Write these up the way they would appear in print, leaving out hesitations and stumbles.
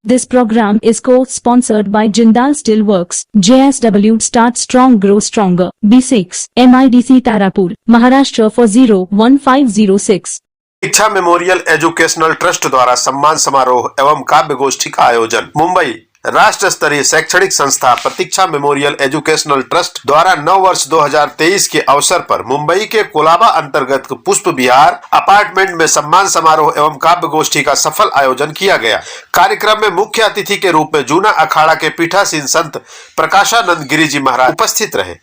This program is co-sponsored by Jindal Steelworks, JSW Start Strong Grow Stronger, B6, MIDC Tarapur, Maharashtra for 01506। Pratiksha memorial educational trust द्वारा सम्मान समारोह एवं काव्य गोष्ठी का आयोजन। मुंबई राष्ट्र स्तरीय शैक्षणिक संस्था प्रतीक्षा मेमोरियल एजुकेशनल ट्रस्ट द्वारा नव वर्ष 2023 के अवसर पर मुंबई के कोलाबा अंतर्गत पुष्प विहार अपार्टमेंट में सम्मान समारोह एवं काव्य गोष्ठी का सफल आयोजन किया गया। कार्यक्रम में मुख्य अतिथि के रूप में जूना अखाड़ा के पीठासीन संत प्रकाशानंद गिरी जी महाराज उपस्थित रहे।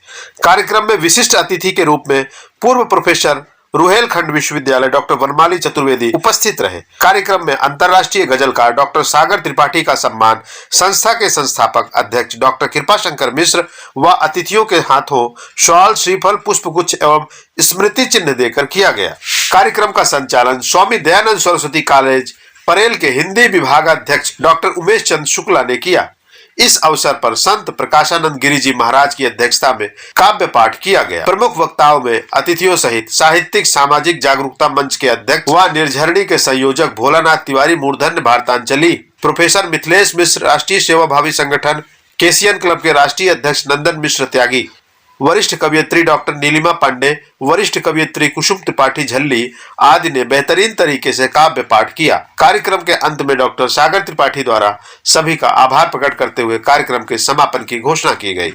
कार्यक्रम में विशिष्ट अतिथि के रूप में पूर्व प्रोफेसर रुहेलखंड विश्वविद्यालय डॉक्टर वनमाली चतुर्वेदी उपस्थित रहे। कार्यक्रम में अंतर्राष्ट्रीय गजलकार डॉक्टर सागर त्रिपाठी का सम्मान संस्था के संस्थापक अध्यक्ष डॉक्टर कृपाशंकर मिश्र व अतिथियों के हाथों शॉल, श्रीफल, पुष्पगुच्छ एवं स्मृति चिन्ह देकर किया गया। कार्यक्रम का संचालन स्वामी दयानंद सरस्वती कॉलेज परेल के हिंदी विभागाध्यक्ष डॉक्टर उमेश चंद शुक्ला ने किया। इस अवसर पर संत प्रकाशानंद गिरी जी महाराज की अध्यक्षता में काव्य पाठ किया गया। प्रमुख वक्ताओं में अतिथियों सहित साहित्यिक सामाजिक जागरूकता मंच के अध्यक्ष व निर्झरणी के संयोजक भोलानाथ तिवारी मूर्धन्य भारतांजलि, प्रोफेसर मिथिलेश मिश्र राष्ट्रीय सेवाभावी संगठन केसियन क्लब के राष्ट्रीय अध्यक्ष नंदन मिश्र त्यागी, वरिष्ठ कवियत्री डॉक्टर नीलिमा पांडे, वरिष्ठ कवियत्री कुसुम त्रिपाठी झल्ली आदि ने बेहतरीन तरीके से काव्य पाठ किया। कार्यक्रम के अंत में डॉक्टर सागर त्रिपाठी द्वारा सभी का आभार प्रकट करते हुए कार्यक्रम के समापन की घोषणा की गई।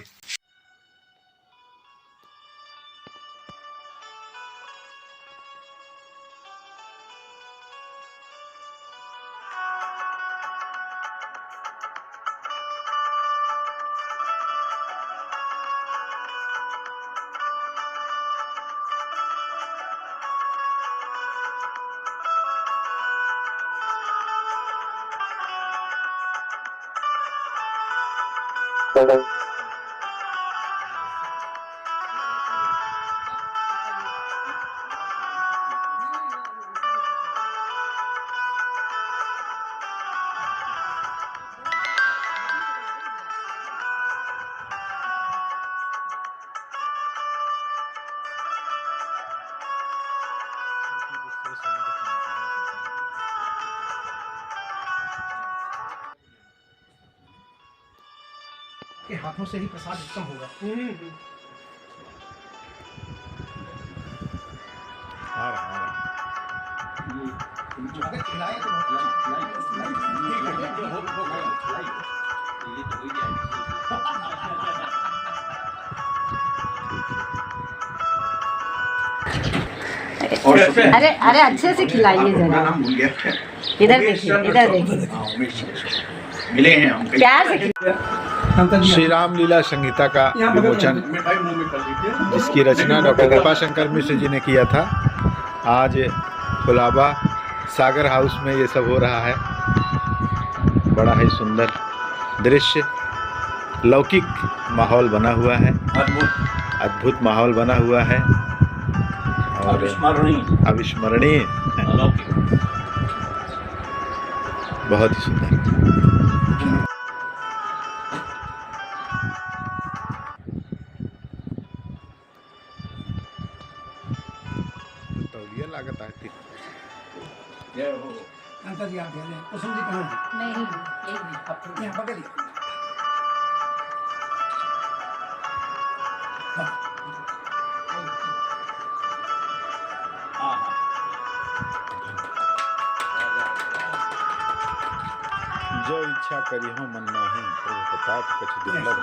के हाथों से ही प्रसाद उत्तम होगा। अगर खिलाए तो अरे अरे अच्छे से खिलाइए जरा। इधर देखिए, इधर देखिए, मिले हैं हम प्यार से। श्री राम लीला संहिता का विमोचन, जिसकी रचना डॉक्टर कृपाशंकर मिश्र जी ने किया था, आज कोलाबा सागर हाउस में ये सब हो रहा है। बड़ा ही सुंदर दृश्य, लौकिक माहौल बना हुआ है, अद्भुत माहौल बना हुआ है और अविस्मरणीय, बहुत ही सुंदर। लागत है अंतर जी, आप कुसुम जी कहाँ हैं? नहीं, एक मिनट, यहाँ पकड़िए। जो इच्छा करी हो मन माही, प्रभु प्रताप कछ दुर्लभ।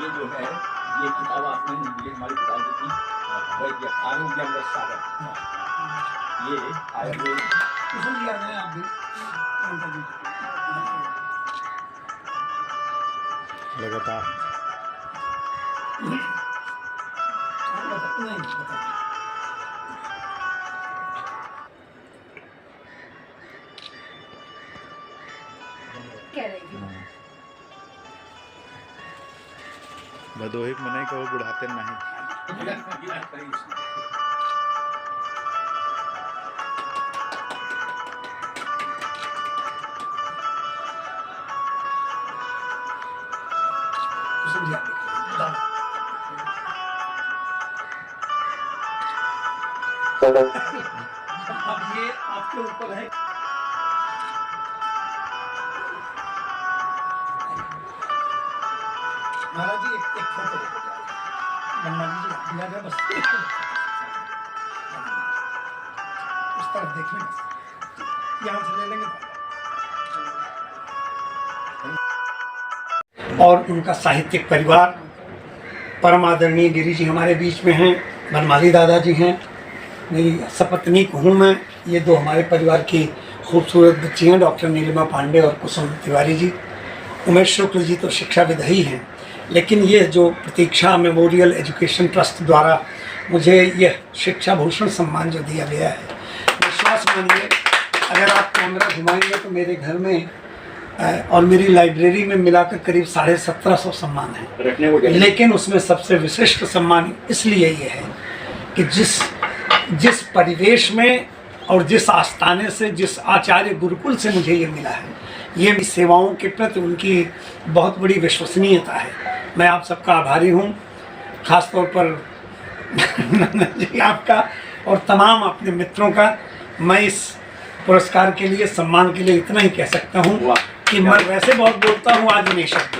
ये जो है, ये किताब आपने हिंदी हमारी किताब थी, वही आरोग्य अमृत सागर। ये आयुर्वेद कुसुम जी आ गए आप भी लगातार भदोहिक मनाई कहो बुढ़ाते नहीं। अब ये आपके ऊपर है। महाराज जी एक फोटो बनवा लीजिए, दिया जाए बस उस तरफ देख लें, यहाँ से ले लेंगे। और उनका साहित्यिक परिवार, परम आदरणीय गिरी जी हमारे बीच में हैं, बनमाली दादाजी हैं, मेरी सपत्नीक हूँ मैं। ये दो हमारे परिवार की खूबसूरत बच्ची हैं, डॉक्टर नीलिमा पांडे और कुसुम तिवारी जी। उमेश शुक्ल जी तो शिक्षाविद ही हैं, लेकिन ये जो प्रतीक्षा मेमोरियल एजुकेशन ट्रस्ट द्वारा मुझे यह शिक्षा भूषण सम्मान जो दिया गया है, विश्वास मानिए अगर आप कैमरा घुमाएंगे तो मेरे घर में और मेरी लाइब्रेरी में मिलाकर करीब 1750 सम्मान हैं, लेकिन उसमें सबसे विशिष्ट सम्मान इसलिए ये है कि जिस परिवेश में और जिस आस्थाने से, जिस आचार्य गुरुकुल से मुझे ये मिला है, ये सेवाओं के प्रति उनकी बहुत बड़ी विश्वसनीयता है। मैं आप सबका आभारी हूँ, ख़ास तौर पर जी आपका और तमाम अपने मित्रों का। मैं इस पुरस्कार के लिए, सम्मान के लिए इतना ही कह सकता हूँ कि मैं वैसे बहुत बोलता हूँ, आज नहीं सकता।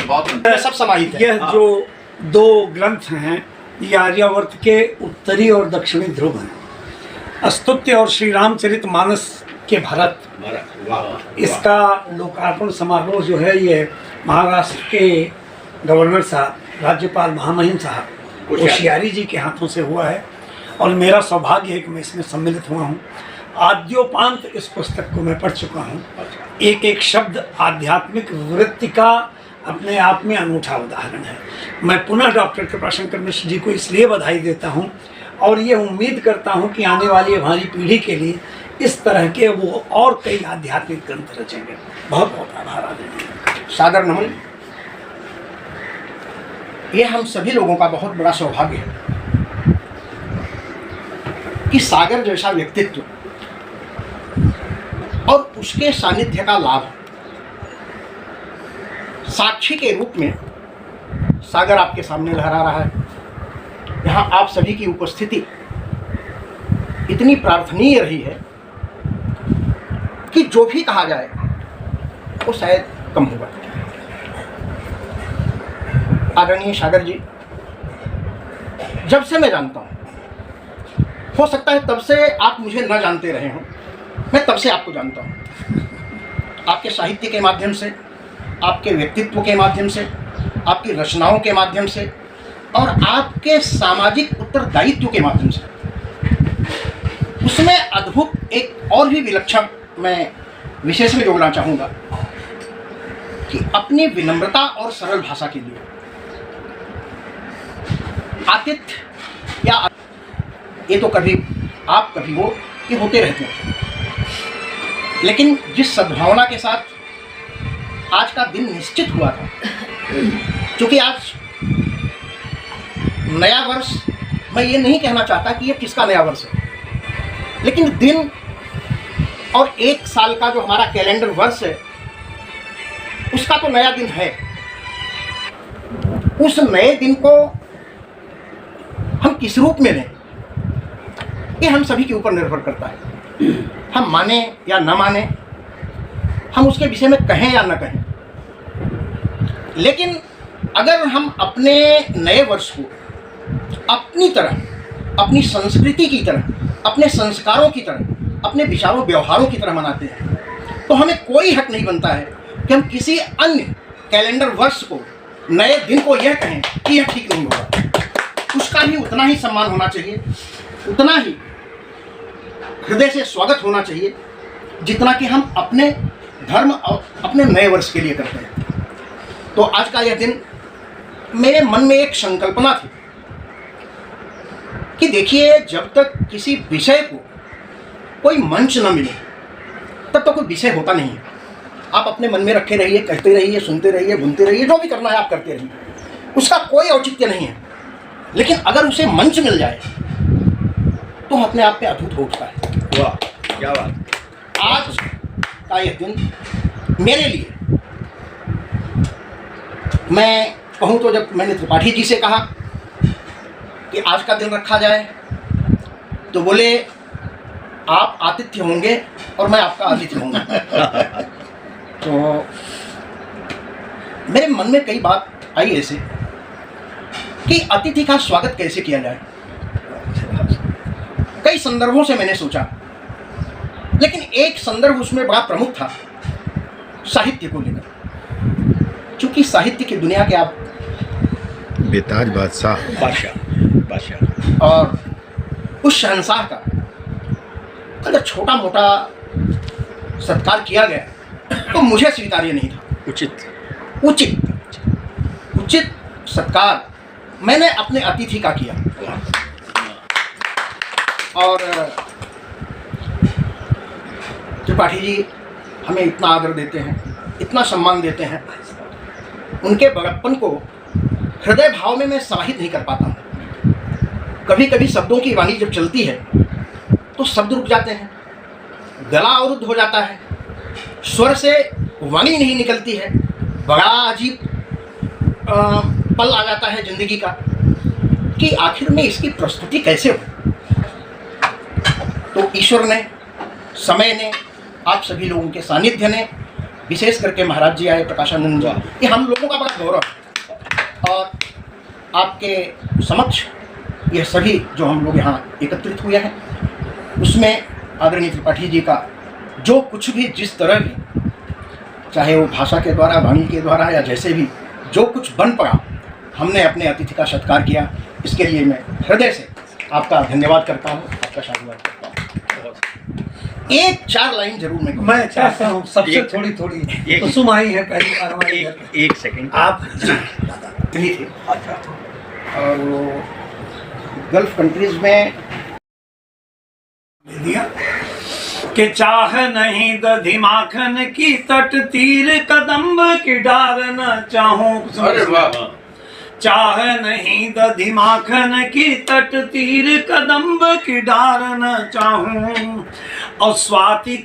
बहुत सब समाहित है। यह जो दो ग्रंथ हैं, ये आर्यावर्त के उत्तरी और दक्षिणी ध्रुव हैं। स्तुत्य और श्री रामचरितमानस के भरत, इसका लोकार्पण समारोह जो है ये महाराष्ट्र के गवर्नर साहब, राज्यपाल महामहिम साहब कोश्यारी जी के हाथों से हुआ है, और मेरा सौभाग्य है कि मैं इसमें सम्मिलित हुआ हूँ। आद्योपांत इस पुस्तक को मैं पढ़ चुका हूँ। एक एक शब्द आध्यात्मिक वृत्ति का अपने आप में अनूठा उदाहरण है। मैं पुनः डॉक्टर कृपाशंकर मिश्र जी को इसलिए बधाई देता हूँ और ये उम्मीद करता हूँ कि आने वाली हमारी पीढ़ी के लिए इस तरह के वो और कई आध्यात्मिक ग्रंथ रचेंगे। बहुत बहुत आभार आदरणीय। सादर नमन। ये हम सभी लोगों का बहुत बड़ा सौभाग्य है कि सागर जैसा व्यक्तित्व और उसके सानिध्य का लाभ साक्षी के रूप में सागर आपके सामने लहरा रहा है। यहाँ आप सभी की उपस्थिति इतनी प्रार्थनीय रही है कि जो भी कहा जाए वो शायद कम होगा। आदरणीय सागर जी, जब से मैं जानता हूँ, हो सकता है तब से आप मुझे न जानते रहे हों, मैं तब से आपको जानता हूँ। आपके साहित्य के माध्यम से, आपके व्यक्तित्व के माध्यम से, आपकी रचनाओं के माध्यम से और आपके सामाजिक उत्तरदायित्व के माध्यम से। उसमें अद्भुत एक और भी विलक्षण मैं विशेष में जोड़ना चाहूँगा कि अपनी विनम्रता और सरल भाषा के लिए आतिथ्य या ये तो कभी आप कभी वो ये होते रहते हैं, लेकिन जिस सद्भावना के साथ आज का दिन निश्चित हुआ था, क्योंकि आज नया वर्ष, मैं ये नहीं कहना चाहता कि ये किसका नया वर्ष है, लेकिन दिन और एक साल का जो हमारा कैलेंडर वर्ष है उसका तो नया दिन है। उस नए दिन को हम किस रूप में लें, ये हम सभी के ऊपर निर्भर करता है। हम माने या न माने, हम उसके विषय में कहें या न कहें, लेकिन अगर हम अपने नए वर्ष को अपनी तरह, अपनी संस्कृति की तरह, अपने संस्कारों की तरह, अपने विचारों व्यवहारों की तरह मनाते हैं, तो हमें कोई हक नहीं बनता है कि हम किसी अन्य कैलेंडर वर्ष को, नए दिन को यह कहें कि यह ठीक नहीं होगा। उसका भी उतना ही सम्मान होना चाहिए, उतना ही हृदय से स्वागत होना चाहिए जितना कि हम अपने धर्म और अपने नए वर्ष के लिए करते हैं। तो आज का यह दिन, मेरे मन में एक संकल्पना थी कि देखिए, जब तक किसी विषय को कोई मंच न मिले तब तक कोई विषय होता नहीं है। आप अपने मन में रखे रहिए, कहते रहिए, सुनते रहिए, बुनते रहिए, जो भी करना है आप करते रहिए, उसका कोई औचित्य नहीं है। लेकिन अगर उसे मंच मिल जाए तो अपने आप पे अद्भुत हो उठता है। वाह, क्या बात। आज का यह दिन मेरे लिए मैं कहूँ तो जब मैंने त्रिपाठी जी से कहा कि आज का दिन रखा जाए, तो बोले आप आतिथ्य होंगे और मैं आपका आतिथ्य होंगे। तो मेरे मन में कई बात आई ऐसे कि अतिथि का स्वागत कैसे किया जाए। कई संदर्भों से मैंने सोचा, लेकिन एक संदर्भ उसमें बड़ा प्रमुख था, साहित्य को लेकर। चूंकि साहित्य की दुनिया के आप बेताज बादशाह और उस शहंशाह का अगर छोटा मोटा सत्कार किया गया तो मुझे स्वीकार्य नहीं था। उचित सत्कार मैंने अपने अतिथि का किया। और त्रिपाठी जी हमें इतना आदर देते हैं, इतना सम्मान देते हैं, उनके बड़प्पन को हृदय भाव में मैं समाहित नहीं कर पाता हूँ। कभी कभी शब्दों की वाणी जब चलती है तो शब्द रुक जाते हैं, गला अवरुद्ध हो जाता है, स्वर से वाणी नहीं निकलती है, बड़ा अजीब पल आ जाता है जिंदगी का कि आखिर में इसकी प्रस्तुति कैसे हो। तो ईश्वर ने, समय ने, आप सभी लोगों के सानिध्य ने, विशेष करके महाराज जी आए, प्रकाशानंद जी, ये हम लोगों का बड़ा गौरव है। और आपके समक्ष यह सभी जो हम लोग यहाँ एकत्रित हुए हैं, उसमें आदरणीय त्रिपाठी जी का जो कुछ भी, जिस तरह भी, चाहे वो भाषा के द्वारा, वाणी के द्वारा या जैसे भी जो कुछ बन पड़ा, हमने अपने अतिथि का सत्कार किया। इसके लिए मैं हृदय से आपका धन्यवाद करता हूँ, आपका साधुवाद करता हूँ। एक 4 लाइन जरूर मैं चाहता हूँ सबसे थोड़ी कुसुम आई है पहली बार हमारे घर पे। एक सेकंड आप थे और वो गल्फ कंट्रीज में दे दिया कि चाह नहीं दधी माखन की तट तीर कदम्ब की डार न चाहूं। अरे वाह। चाह नहीं दधी माखन की तट तीर कदम्ब की डार न चाहूं। और स्वाति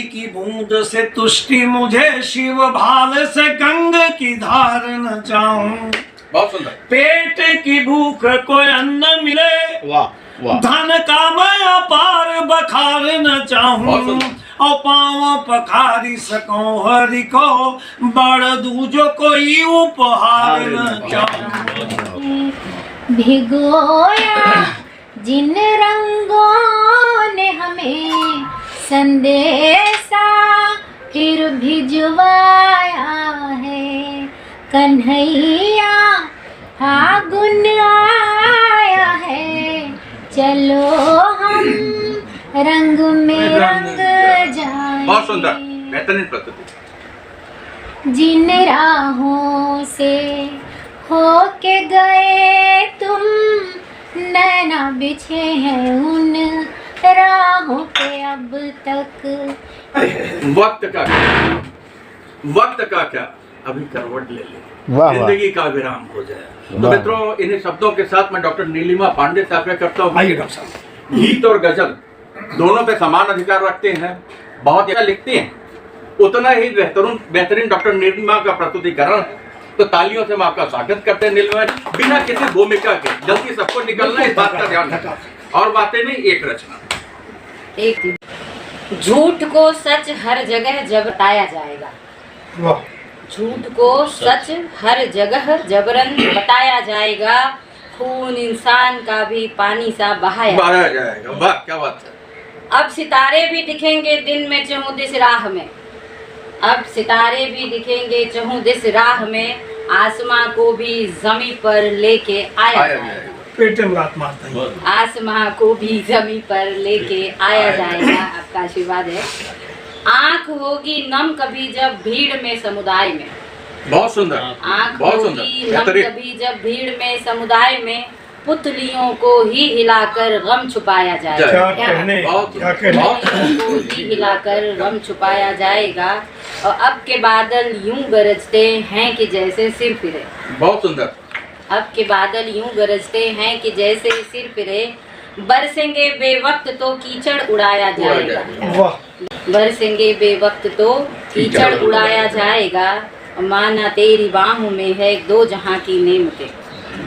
की बूंद से तुष्टि मुझे, शिव भाल से गंग की धार न चाहूं। बहुत सुंदर। पेट की भूख को अन्न मिले, वाह वाह। धन का मैं अपार बखार न चाहूं। और पाँव पखारी सकूं हरि को, बड़ दूजो कोई उपहार न चाहूं। भिगोया जिन रंगों ने हमें संदेशा फिर भिजवाया है, कन्हैया फागुन आया है, चलो हम रंग में रंग जाए। बहुत सुंदर, बेहतरीन प्रस्तुति। जिन राहों से होके गए तुम, नैना बिछे हैं उन राहों पे अब तक। वक्त का क्या अभी करवट ले ले, वाह जिंदगी का विराम हो जाए। तो मित्रों, इन्हीं शब्दों के साथ मैं डॉक्टर नीलिमा पांडे से आग्रह करता हूँ, आइए डॉक्टर साहब। गीत और गजल दोनों पे समान अधिकार रखते हैं, बहुत अच्छा लिखते हैं, उतना ही बेहतरीन डॉक्टर नीलिमा का प्रस्तुतिकरण है। तो तालियों से हम आपका स्वागत करते हैं नीलिमा, बिना किसी भूमिका के। जल्दी सबको निकलना, इस बात का ध्यान रखना। और बातें नहीं, एक रचना। एक झूठ को सच हर जगह जब बताया जाएगा, वाह। झूठ को सच हर जगह जबरन बताया जाएगा, खून इंसान का भी पानी सा बहाया जाएगा। वाह, क्या बात है। अब सितारे भी दिखेंगे दिन में चहुदिस राह में, अब सितारे भी दिखेंगे चहुदिस राह में, आसमां को भी जमी पर लेके आया जाएगा। पेट में रात मारता है। आसमां को भी जमी पर लेके आया जाएगा, आपका आशीर्वाद है। आंख होगी नम कभी जब भीड़ में समुदाय में, बहुत सुंदर। आंख बहुत होगी सुंदर, नम कभी जब भीड़ में समुदाय में, पुतलियों को ही हिलाकर गम छुपाया जाएगा। क्या कहने, क्या कहने। पुतलियों को ही हिलाकर गम छुपाया जाएगा। और अब के बादल यूं गरजते हैं कि जैसे सिर फिरे, बहुत सुंदर। अब के बादल यूं गरजते हैं कि जैसे सिर फिरे, बरसेंगे बेवक्त तो कीचड़ उड़ाया जाएगा। वाह। बरसेंगे बेवक्त तो कीचड़ उड़ाया जाएगा, माना तेरी बाहों में है दो जहां की नेमतें।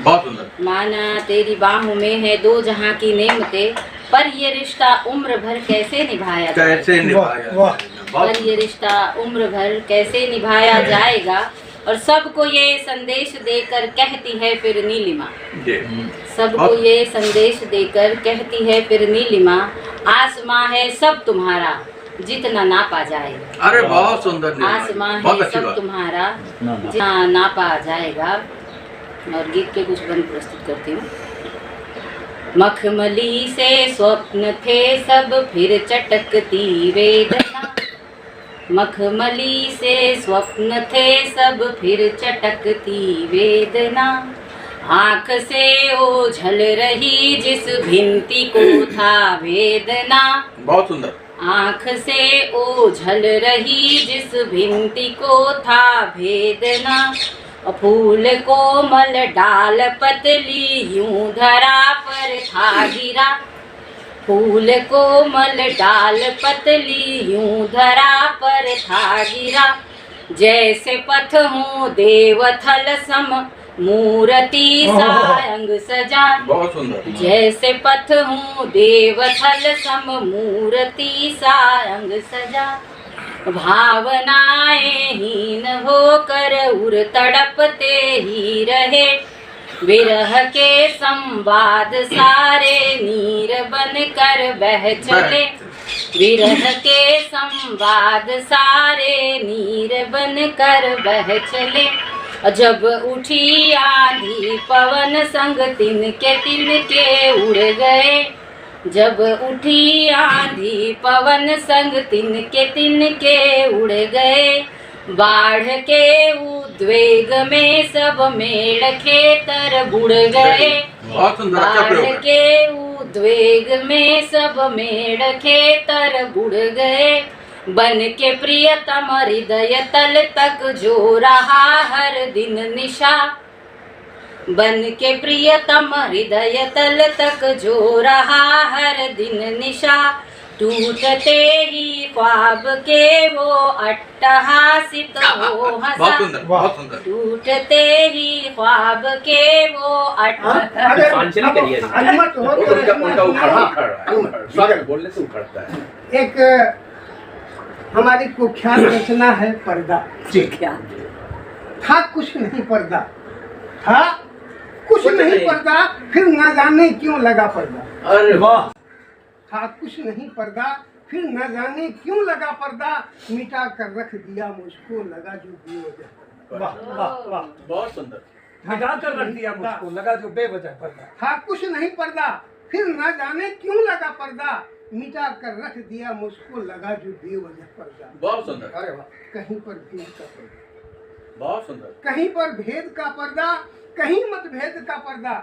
बहुत सुंदर। माना तेरी बाहों में है दो जहां की नेमतें, पर ये रिश्ता उम्र भर कैसे निभाया जाएगा? कैसे निभाया वाह। पर ये रिश्ता उम्र भर कैसे निभाया जाएगा? और सबको ये संदेश देकर कहती है फिर नीलिमा, जी। सबको ये संदेश देकर कहती है फिर नीलिमा, आसमां है सब तुम्हारा जितना नापा जाएगा। अरे बहुत सुंदर निर्माण। आसमां बहुत है अच्छी सब बात। तुम्हारा जितना नापा जाएगा। और गीत के कुछ बंद प्रस्तुत करती हूँ। मखमली से स्वप्न थे सब फिर चटकती वेदना, मखमली से स्वप्न थे सब फिर चटकती वेदना, आँख से ओझल रही जिस भिंती को था वेदना, बहुत सुंदर। आँख से ओझल रही जिस भिंती को था भेदना, फूल कोमल डाल पतली यूं धरा पर था गिरा, फूल कोमल डाल पतली यूं धरा पर था गिरा, जैसे पथ हूँ देवथल सम मूर्ति सारंग सजा, बहुत सुंदर। जैसे पथ हूँ देवथल सम मूर्ति सारंग सजा, भावनाएं हीन होकर उर तड़पते ही रहे, विरह के संवाद सारे नीर बनकर बह चले, विरह के संवाद सारे नीर बनकर बह चले, जब उठी आंधी पवन संग तिनके उड़ गए, जब उठी आंधी पवन संग तिनके उड़ गए, बाढ़ के उद्वेग में सब मेड़ खेतर बुड़ गए, बहुत सुंदर। अच्छा बाढ़ प्रयोग है। के उद्वेग में सब मेड़ खेतर बुड़ गए, बन के प्रियतम हृदय तल तक जो रहा हर दिन निशा, बन के प्रियतम हृदय तल तक जो रहा हर दिन निशा, टूटते ही ख्वाब के वो अट्टहासित हो हंसा, बहुत सुंदर। बहुत सुंदर। टूटते ही ख्वाब के वो अनुमत हो तो उनका उखड़ स्वागत बोलने से उखड़ता है। एक हमारी कुख्यात रचना है पर्दा। क्या था कुछ नहीं पर्दा, था कुछ नहीं पर्दा, फिर न जाने क्यों लगा पर्दा। अरे वाह। था कुछ नहीं पर्दा, फिर न जाने क्यों लगा पर्दा, मिटा कर रख दिया मुझको लगा जो बेवजह। वाह वाह वाह। बहुत सुंदर। मिटा कर रख दिया मुझको लगा जो बेवजह पर्दा। था कुछ नहीं पर्दा, फिर न जाने क्यों लगा पर्दा, मिटा कर रख दिया मुझको लगा जो बेवजह पर्दा। बहुत सुंदर। अरे वाह। कहीं पर भेद का पर्दा, बहुत सुंदर। कहीं पर भेद का पर्दा, कहीं मतभेद का पर्दा,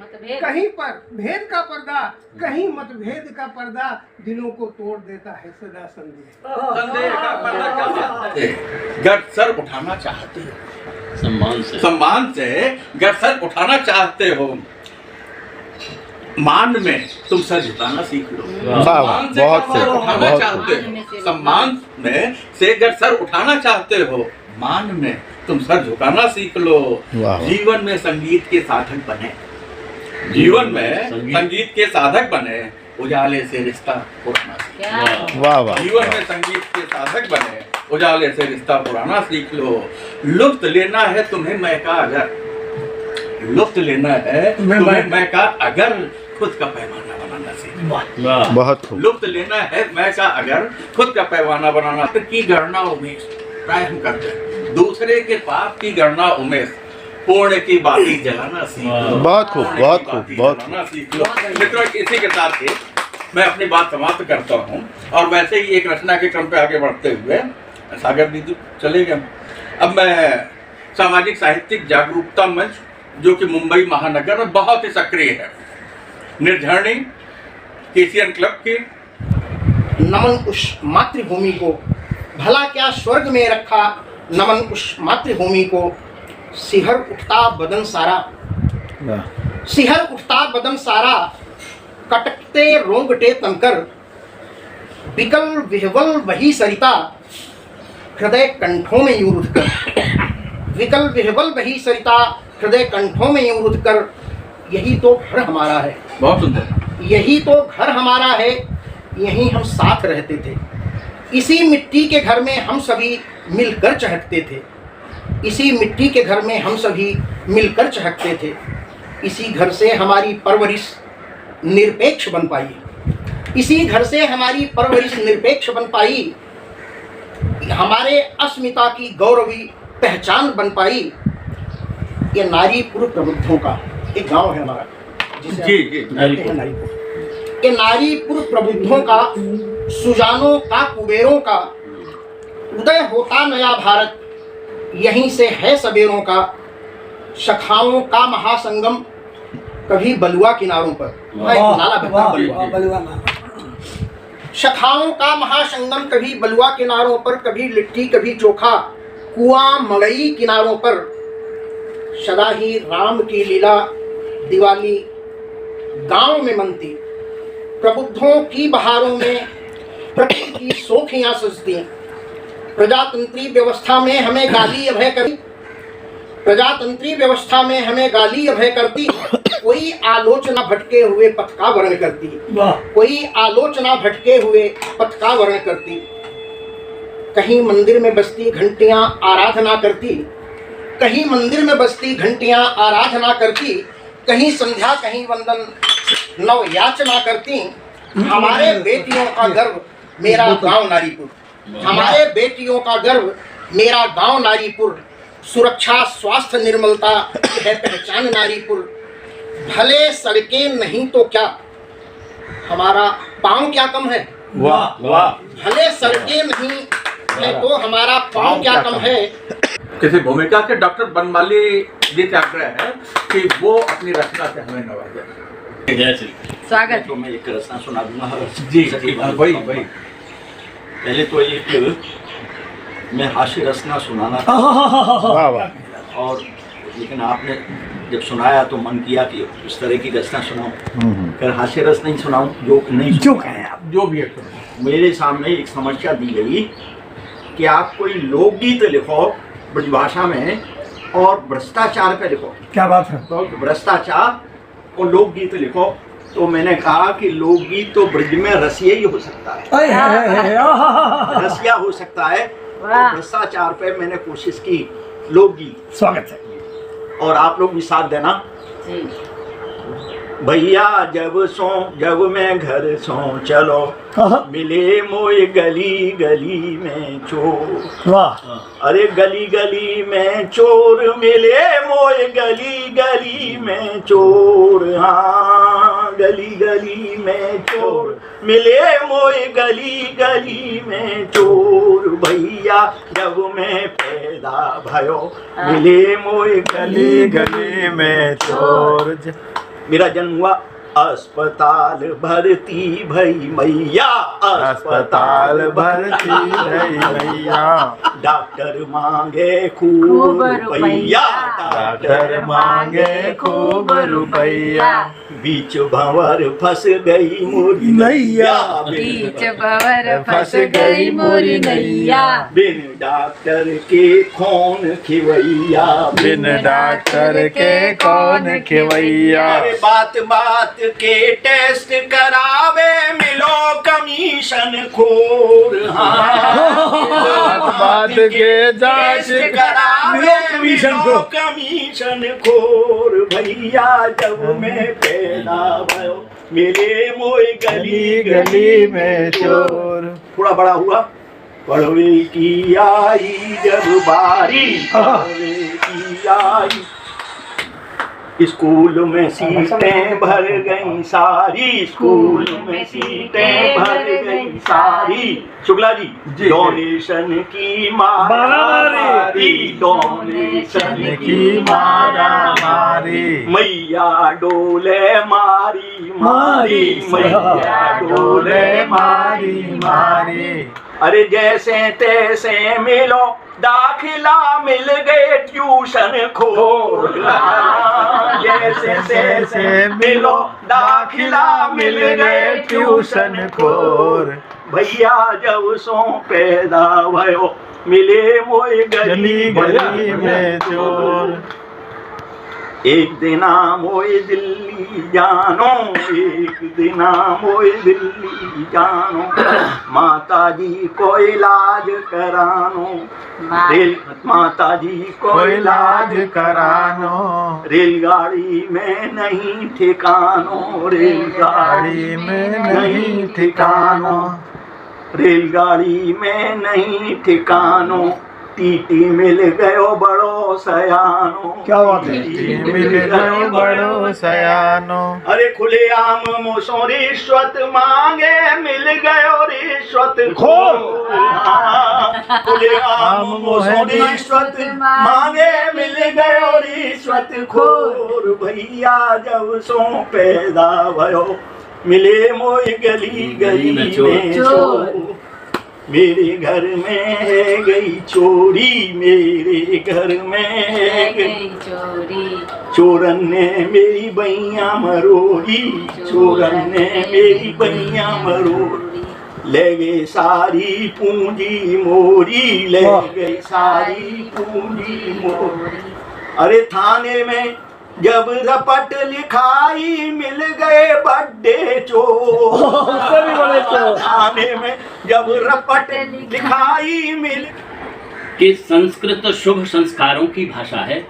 मतभेद कहीं पर भेद का पर्दा, कहीं मतभेद का पर्दा, दिलों को तोड़ देता है सदा संदेह। संदेह का पर्दा क्या बात है? गर सर उठाना चाहते हो सम्मान से गर सर उठाना चाहते हो, मान में तुम सर झुकाना सीख लो। सम्मान से बहुत गर सर खूब, उठाना बहुत चाहते हो, सम्मान में से गर सर उठाना चाहते हो, मान में तुम सर झुकाना सीख लो। वाह। जीवन में संगीत के साधक बने, जीवन में संगीत के साधक बने, उजाले से रिश्ता पुराना सीख लो। क्या वाह वाह। जीवन में संगीत के साधक बने, उजाले से रिश्ता पुराना सीख लो। लुत्फ लेना है तुम्हें मैं का अगर, लुत्फ लेना है तुम्हें मैं का अगर, खुद का पैमाना बनाना सीख लो। बहुत खूब। लुत्फ लेना है मैं का अगर, खुद का पैमाना बनाना की गणना उमेश प्राय हम करते हैं, दूसरे के पाप की गणना उमेश, पुण्य की बाती जलाना सीख लो। बहुत खूब, पुण्य बहुत की खूब, बाती बहुत जलाना सीख लो। मित्रों, इसी के साथ ही मैं अपनी बात समाप्त करता हूँ और वैसे ही एक रचना के क्रम पे आगे बढ़ते हुए सागर दीदी चले गए। अब मैं सामाजिक साहित्यिक जागरूकता मंच, जो कि मुंबई महानगर में बहुत ही सक्रिय है, निर्झरणी केसीएन क्लब की नमन उस मातृभूमि को, भला क्या स्वर्ग में रखा नमन उस मातृभूमि को, सिहर उठता बदन सारा, सिहर उठता बदन सारा, कटकते रोंगटे तनकर, बिकल विहवल वही सरिता, हृदय कंठों में यूं रुध कर, विकल विह्वल बही सरिता हृदय कंठों में यूं रुध कर, यही तो घर हमारा है। बहुत सुंदर। यही तो घर हमारा है, यहीं हम साथ रहते थे। इसी मिट्टी के घर में हम सभी मिलकर चहकते थे। इसी मिट्टी के घर में हम सभी मिलकर चहकते थे। इसी घर से हमारी परवरिश निरपेक्ष बन पाई। इसी घर से हमारी परवरिश निरपेक्ष बन पाई। हमारे अस्मिता की गौरवी पहचान बन पाई। ये नारीपुर प्रबुद्धों का एक गांव है हमारा, जिसे जी जी नारीपुर। ये नारीपुर प्रबुद्धों का, सुजानों का, कुबेरों का उदय होता नया भारत, यहीं से है सबेरों का। शखाओं का महासंगम कभी बलुआ किनारों पर, नाला बहता बलुआ। शखाओं का महासंगम कभी बलुआ किनारों पर, कभी लिट्टी कभी चोखा कुआं मड़ई किनारों पर। सदा ही राम की लीला दिवाली गांव में मनती। प्रबुद्धों की बहारों में प्रकृति की सोखियां सजती। प्रजातंत्री व्यवस्था में हमें गाली अभय करती। प्रजातंत्री व्यवस्था में हमें गाली अभय करती। कोई आलोचना भटके हुए पथ का वर्ण करती। कोई आलोचना भटके हुए पथ का वर्ण करती। कहीं मंदिर में बसती घंटियां आराधना करती। कहीं मंदिर में बसती घंटियां आराधना करती। कहीं संध्या कहीं वंदन नव याचना करती। हमारे बेटियों का गर्व मेरा गांव नारीपुर। हमारे बेटियों का गर्व मेरा गांव नारीपुर। सुरक्षा स्वास्थ्य निर्मलता है पहचान नारीपुर। भले सड़कें नहीं तो क्या, हमारा पाँव क्या कम है। वाह वाह। भले सड़कें नहीं है तो हमारा पाँव क्या कम है। किसी भूमिका के डॉक्टर बनमाली जी से आग्रह है कि वो अपनी रचना से हमें नवाजें। जय श्री स्वागत। तो मैं एक रचना सुना दूंगा। जी वही वही। पहले तो एक मैं हास्य रचना सुनाना था वाह वाह। और लेकिन आपने जब सुनाया तो मन किया कि इस तरह की रचना सुनाऊं। फिर हास्य रस नहीं सुनाऊं, जो नहीं जो कहें आप। जो भी है। मेरे सामने एक समस्या दी गई कि आप कोई लोकगीत लिखो ब्रजभाषा में और भ्रष्टाचार पे लिखो। क्या बात है। तो भ्रष्टाचार और लोकगीत लिखो। तो मैंने कहा कि लोकगीत तो ब्रज में रसिया ही हो सकता है, रसिया हो सकता है। तो भ्रष्टाचार पे मैंने कोशिश की लोकगीत। स्वागत है। और आप लोग भी साथ देना। भैया जब मैं घर सो चलो, मिले मोए गली गली में चोर। वाह। अरे गली गली में चोर मिले मोए गली गली में चोर। हाँ गली गली में चोर मिले मोए गली गली में चोर। भैया जब मैं पैदा भयो, मिले मोए गली गली में चोर। मेरा जन्म हुआ अस्पताल भर्ती भई मैया, अस्पताल भर्ती भई मैया। डॉक्टर मांगे खूब रुपैया, डॉक्टर मांगे खूब रुपैया। बीच भंवर फंस गई मोरी नैया, बीच भंवर फंस गई मोरी नैया। बिन डॉक्टर के कौन खिवैया, बिन डॉक्टर के कौन खिवैया। बात बात के टेस्ट करावे मिलो कमीशन खोर। बात के जांच करावे मिलो कमीशन खोर। भैया जब मैं पैदा भयो, मिले मोए गली गली में चोर। थोड़ा बड़ा हुआ, पढ़वे की आई जब बारी, पढ़वे की आई। स्कूल में सीटें भर गई सारी, स्कूल में सीटें भर गई सारी। शुक्ला जी, डोनेशन की मारामारी, डोनेशन की मारामारी। मैया डोले मारी मारी, मैया डोले मारी मारी। अरे जैसे तैसे मिलो दाखिला, मिल गए ट्यूशन खोर। जैसे तैसे मिलो दाखिला, मिल गए ट्यूशन खोर। भैया जब सो पैदा भयो, मिले मोए गली गली में चोर। एक दिन मोए दिल्ली जानो, एक दिन मोए दिल्ली जानो, माता जी को इलाज करानो, माता जी को इलाज करानो, रेलगाड़ी में नहीं ठिकानो, रेलगाड़ी में नहीं ठिकानो, रेलगाड़ी में नहीं ठिकानो, टीटी मिल गयो बड़ो सयानो। क्या बात है? मिल गयो बड़ो सयानो। अरे खुले आम मोसो रिश्वत मांगे, मिल गयो रिश्वत खोर। खुले आम मोसो रिश्वत मांगे, मिल गयो रिश्वत खोर। भैया जब सो पैदा भयो, मिले मोए गली गली में चोर। मेरे घर में है गई चोरी, मेरे घर में है गई चोरी। चोरन ने मेरी बैया मरोड़ी, चोरन ने मेरी बैया मरोड़ी। ले गए सारी पूंजी मोरी, ले गई सारी पूंजी मोरी। अरे थाने में जब रपट लिखाई, मिल गए बड्डे चोर। थाने में जब रपट लिखाई मिल कि संस्कृत शुभ संस्कारों की भाषा है।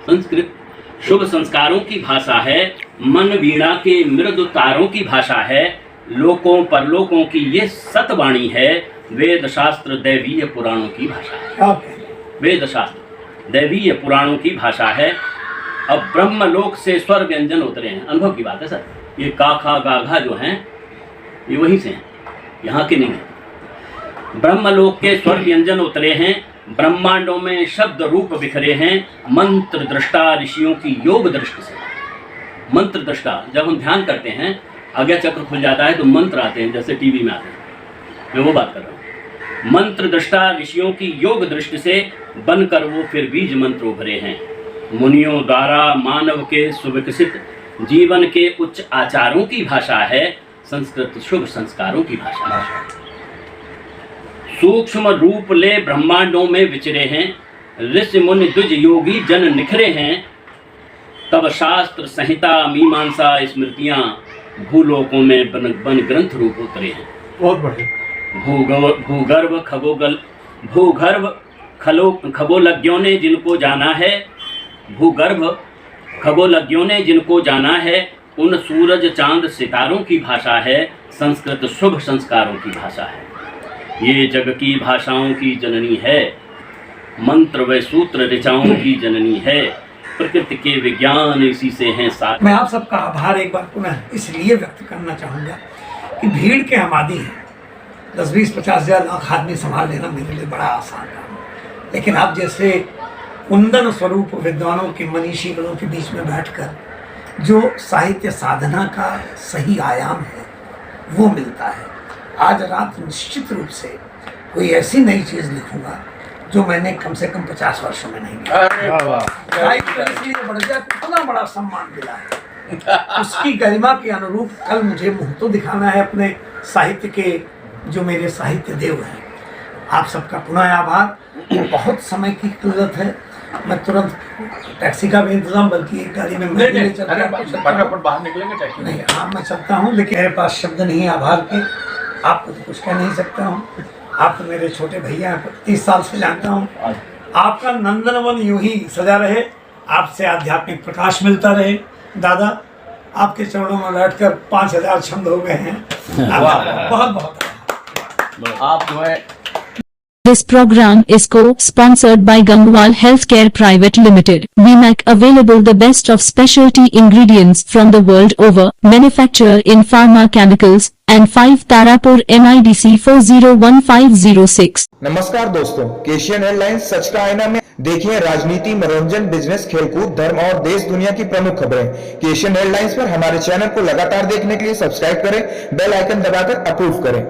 संस्कृत शुभ संस्कारों की भाषा है, मन वीणा के मृदु तारों की भाषा है, लोकों परलोकों की ये सतवाणी है। वेद शास्त्र दैवीय पुराणों की भाषा है। वेद शास्त्र दैवीय पुराणों की भाषा है। अब ब्रह्मलोक से स्वर व्यंजन उतरे हैं, अनुभव की बात है सर। ये काखा गाघा जो हैं ये वहीं से हैं, यहाँ के नहीं हैं। ब्रह्मलोक के स्वर व्यंजन उतरे हैं, ब्रह्मांडों में शब्द रूप बिखरे हैं, मंत्र दृष्टा ऋषियों की योग दृष्टि से। मंत्र दृष्टा, जब हम ध्यान करते हैं आज्ञा चक्र खुल जाता है तो मंत्र आते हैं, जैसे टीवी में आते हैं, मैं वो बात कर रहा हूँ। मंत्र दृष्टा ऋषियों की योग दृष्टि से बनकर वो फिर बीज मंत्र उभरे हैं। मुनियों द्वारा मानव के सुविकसित जीवन के उच्च आचारों की भाषा है। संस्कृत शुभ संस्कारों की भाषा है। सूक्ष्म रूप ले ब्रह्मांडों में विचरे हैं, ऋषि मुनि द्विज योगी जन निखरे हैं। तब शास्त्र संहिता मीमांसा स्मृतियां भूलोकों में बन ग्रंथ रूप उतरे हैं। बहुत बढ़िया। भूगर्भ खगोलज्ञों ने जिनको जाना है, भूगर्भ खगोलज्ञों ने जिनको जाना है, उन सूरज चांद सितारों की भाषा है। संस्कृत शुभ संस्कारों की भाषा है। ये जग की भाषाओं की जननी है, मंत्र व सूत्र ऋचाओं की जननी है। प्रकृति के विज्ञान इसी से हैं साथ। मैं आप सबका आभार एक बार पुनः इसलिए व्यक्त करना चाहूँगा कि भीड़ के हम आदि हैं। 10-20-50,000 लाख आदमी संभाल लेना मेरे लिए बड़ा आसान काम है, लेकिन आप जैसे कुंदन स्वरूप विद्वानों के मनीषी गणों के बीच में बैठकर जो साहित्य साधना का सही आयाम है वो मिलता है। आज रात निश्चित रूप से कोई ऐसी नई चीज़ लिखूंगा जो मैंने कम से कम 50 वर्षों में नहीं लिखा। इसलिए बढ़ गया, इतना बड़ा सम्मान मिला है, उसकी गरिमा के अनुरूप कल मुझे मुंह तो दिखाना है अपने साहित्य के जो मेरे साहित्य देव हैं। आप सबका पुनः आभार। बहुत समय की किल्लत है, मैं तुरंत टैक्सी का भी इंतजाम, बल्कि एक गाड़ी में मैं ले चलता हूं। बाहर निकलेंगे टैक्सी नहीं, हाँ मैं चलता हूँ, लेकिन मेरे पास शब्द नहीं आभार के। आपको तो कुछ कह नहीं सकता हूँ, आप तो मेरे छोटे भैया हैं, 30 साल से जानता हूँ। आपका नंदनवन यूं ही सजा रहे, आपसे आध्यात्मिक प्रकाश मिलता रहे। दादा, आपके चरणों में बैठकर 5000 छंद हो गए हैं। बहुत बहुत आप जो है। This program is co-sponsored by Gangwal Healthcare Private Limited. We make available the best of specialty ingredients from the world over, manufacture in pharma chemicals, and 5 Tarapur NIDC 401506. नमस्कार दोस्तों, केशियन एयरलाइंस सच का आईना में देखिए राजनीति, मनोरंजन, बिजनेस, खेलकूद, धर्म और देश दुनिया की प्रमुख खबरें। केशियन एयरलाइंस पर हमारे चैनल को लगातार देखने के लिए सब्सक्राइब करें, बेल आइकन दबाकर अप्रूव करें।